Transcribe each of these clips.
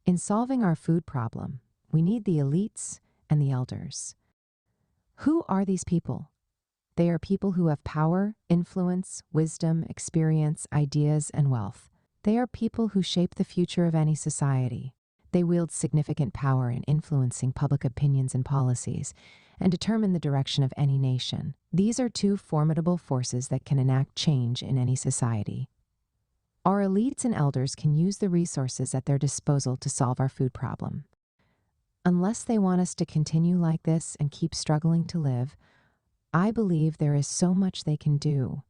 In solving our food problem, we need the elites and the elders. Who are these people? They are people who have power, influence, wisdom, experience, ideas, and wealth. They are people who shape the future of any society. They wield significant power in influencing public opinions and policies and determine the direction of any nation. These are two formidable forces that can enact change in any society. Our elites and elders can use the resources at their disposal to solve our food problem. Unless they want us to continue like this and keep struggling to live, I believe there is so much they can do.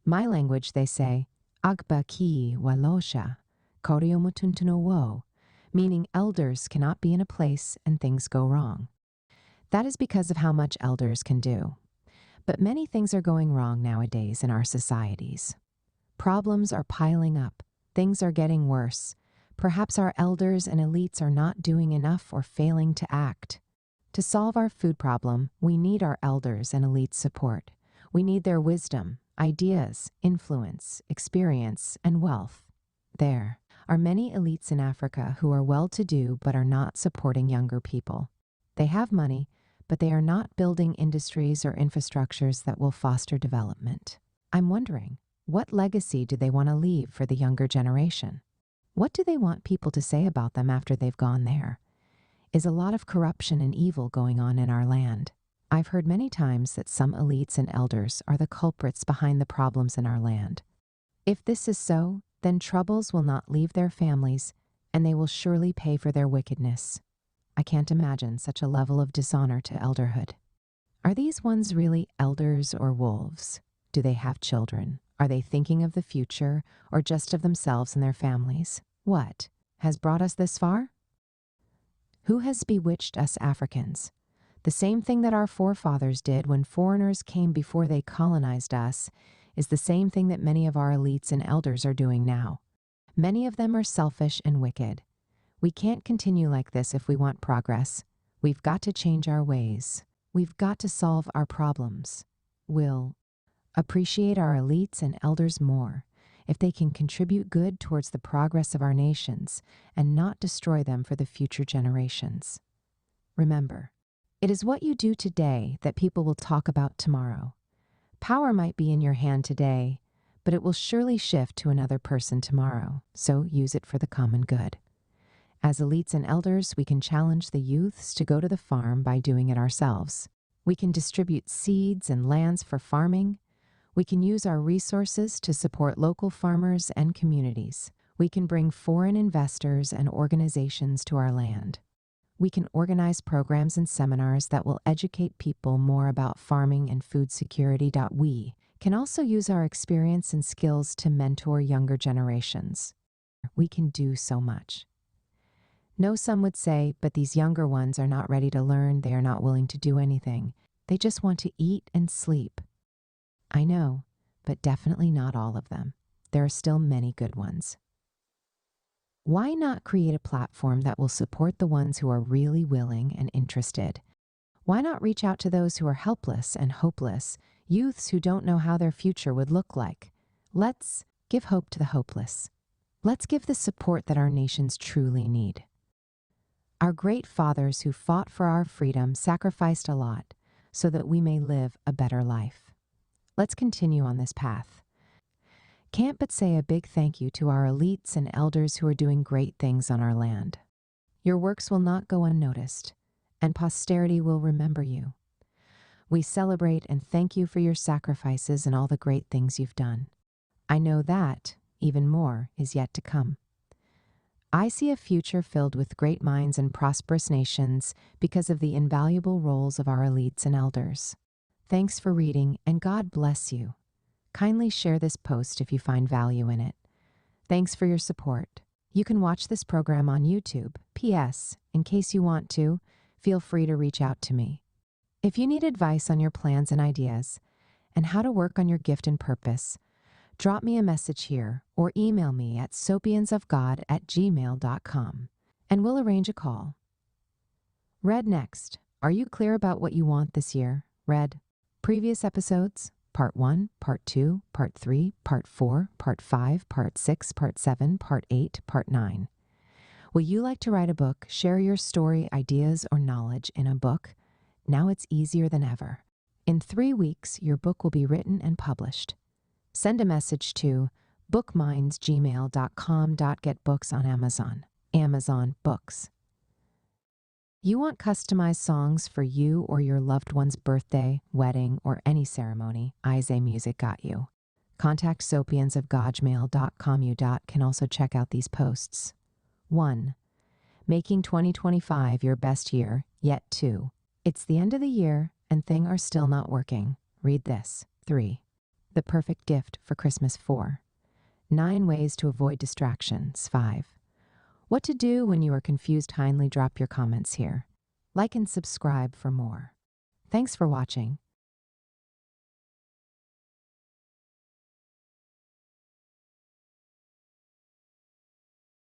My language, they say, Agba ki walosha, koriomutuntuno wo, meaning elders cannot be in a place and things go wrong. That is because of how much elders can do. But many things are going wrong nowadays in our societies. Problems are piling up. Things are getting worse. Perhaps our elders and elites are not doing enough or failing to act. To solve our food problem, we need our elders and elites' support. We need their wisdom, ideas, influence, experience, and wealth. There are many elites in Africa who are well-to-do but are not supporting younger people. They have money, but they are not building industries or infrastructures that will foster development. I'm wondering, what legacy do they want to leave for the younger generation? What do they want people to say about them after they've gone there? Is a lot of corruption and evil going on in our land? I've heard many times that some elites and elders are the culprits behind the problems in our land. If this is so, then troubles will not leave their families, and they will surely pay for their wickedness. I can't imagine such a level of dishonor to elderhood. Are these ones really elders or wolves? Do they have children? Are they thinking of the future or just of themselves and their families? What has brought us this far? Who has bewitched us Africans? The same thing that our forefathers did when foreigners came before they colonized us is the same thing that many of our elites and elders are doing now. Many of them are selfish and wicked. We can't continue like this if we want progress. We've got to change our ways. We've got to solve our problems. We'll appreciate our elites and elders more if they can contribute good towards the progress of our nations and not destroy them for the future generations. Remember, it is what you do today that people will talk about tomorrow. Power might be in your hand today, but it will surely shift to another person tomorrow, so use it for the common good. As elites and elders, we can challenge the youths to go to the farm by doing it ourselves. We can distribute seeds and lands for farming. We can use our resources to support local farmers and communities. We can bring foreign investors and organizations to our land. We can organize programs and seminars that will educate people more about farming and food security. We can also use our experience and skills to mentor younger generations. We can do so much. No, some would say, but these younger ones are not ready to learn, they are not willing to do anything. They just want to eat and sleep. I know, but definitely not all of them. There are still many good ones. Why not create a platform that will support the ones who are really willing and interested? Why not reach out to those who are helpless and hopeless, youths who don't know how their future would look like? Let's give hope to the hopeless. Let's give the support that our nations truly need. Our great fathers who fought for our freedom sacrificed a lot so that we may live a better life. Let's continue on this path. Can't but say a big thank you to our elites and elders who are doing great things on our land. Your works will not go unnoticed, and posterity will remember you. We celebrate and thank you for your sacrifices and all the great things you've done. I know that even more is yet to come. I see a future filled with great minds and prosperous nations because of the invaluable roles of our elites and elders. Thanks for reading, and God bless you. Kindly share this post if you find value in it. Thanks for your support. You can watch this program on YouTube. P.S. In case you want to, feel free to reach out to me. If you need advice on your plans and ideas, and how to work on your gift and purpose, drop me a message here or email me at sopiansofgod@gmail.com, and we'll arrange a call. Read next. Are you clear about what you want this year? Read previous episodes, Part 1, Part 2, Part 3, Part 4, Part 5, Part 6, Part 7, Part 8, Part 9. Will you like to write a book, share your story, ideas, or knowledge in a book? Now it's easier than ever. In 3 weeks, your book will be written and published. Send a message to bookmindsgmail.com. Get books on Amazon. Amazon Books. You want customized songs for you or your loved one's birthday, wedding, or any ceremony? Ize Music got you. Contact Sopians of Gojmail.com. You can also check out these posts. 1. Making 2025 your best year, yet 2. It's the end of the year and things are still not working. Read this. 3. The perfect gift for Christmas. 4. 9 ways to avoid distractions. 5. What to do when you are confused. Kindly drop your comments here. Like and subscribe for more. Thanks for watching.